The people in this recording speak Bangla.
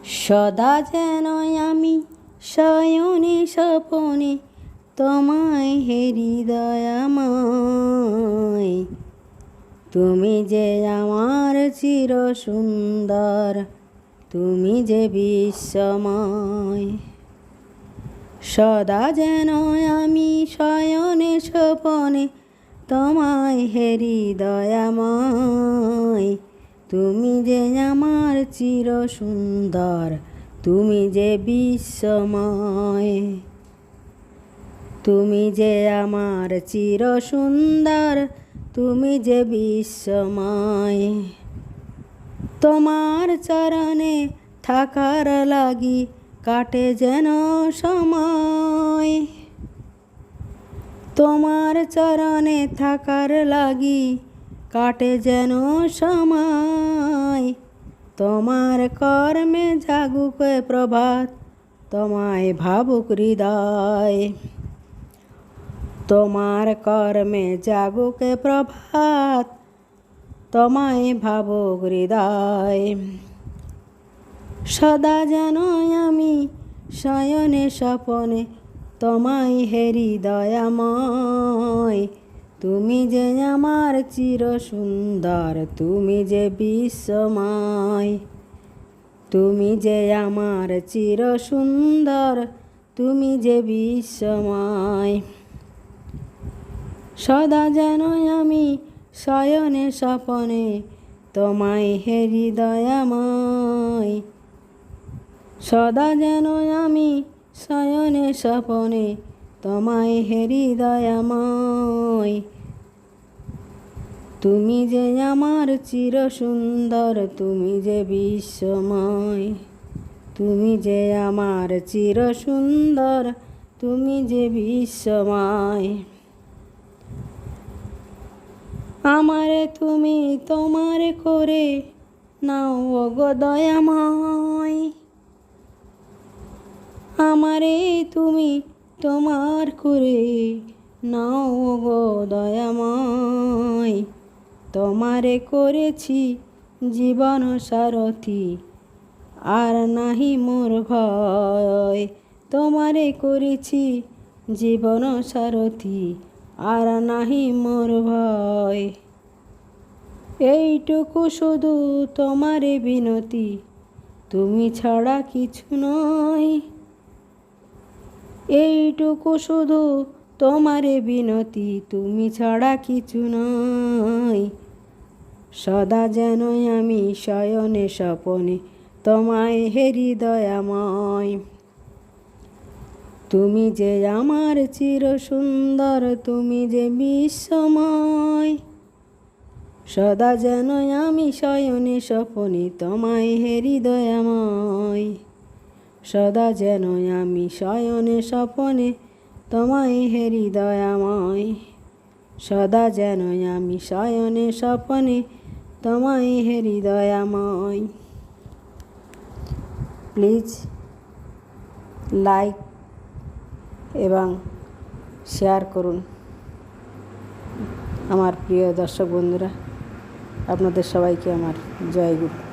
সদা যেন আমি শয়নে স্বপনে তোমায় হৃদয়াময়। তুমি যে আমার চির সুন্দর, তুমি যে বিশ্বময়। সদা যেন আমি শয়নে স্বপনে তোমায় হৃদয়াময়। তুমি যে আমার চির সুন্দর, তুমি যে বিশ্বময়। তুমি যে আমার চির সুন্দর, তুমি যে বিশ্বময়। তোমার চরণে থাকার লাগি কাটে যেন সময়। তোমার চরণে থাকার লাগি কাটে যেন সময়। তোমার কর্মে জাগুক প্রভাত, তোমায় ভাবুক হৃদয়। তোমার কর্মে জাগুক প্রভাত, তোমায় ভাবুক হৃদয়। সদা যেন আমি শয়নে স্বপনে তোমায় হৃদয়াময়। তুমি যে আমার চির সুন্দর, তুমি যে বিশ্বময়। তুমি যে আমার চির সুন্দর, তুমি যে বিশ্বময়। সদা যেন আমি শয়নে স্বপনে তোমায় হৃদয়াময়। সদা যেন আমি শয়নে স্বপনে তোমায় হৃদয়াময়। তুমি যে আমার চির সুন্দর, তুমি যে বিশ্বময়। তুমি যে আমার চির সুন্দর, তুমি যে বিশ্বময়। আমারে তুমি তোমার করে নাও গো দয়াময়। আমারে তুমি তোমার করে নাও গো দয়াময়। তোমারে করেছি জীবন সারথি, আর নাহি মোর ভয়। তোমারে করেছি জীবন সারথি, আর নাহি মোর ভয়। এইটুকু শুধু তোমারে বিনতি, তুমি ছাড়া কিছু নয়। এইটুকু শুধু তোমারে বিনতি, তুমি ছাড়া কিছু নয়। সদা যেন আমি শয়নে স্বপনে তোমায় হৃদয়াময়। তুমি যে আমার চির সুন্দর, তুমি যে বিশ্বময়। সদা যেন আমি শয়নে স্বপনে তোমায় হৃদয়াময়। সদা যেন আমি শয়নে স্বপনে তোমায় হৃদয়াময়। সদা যেন আমি শয়নে স্বপনে তোমায় হৃদয়াময়। প্লিজ লাইক এবং শেয়ার করুন। আমার প্রিয় দর্শক বন্ধুরা, আপনাদের সবাইকে আমার জয় গুরু।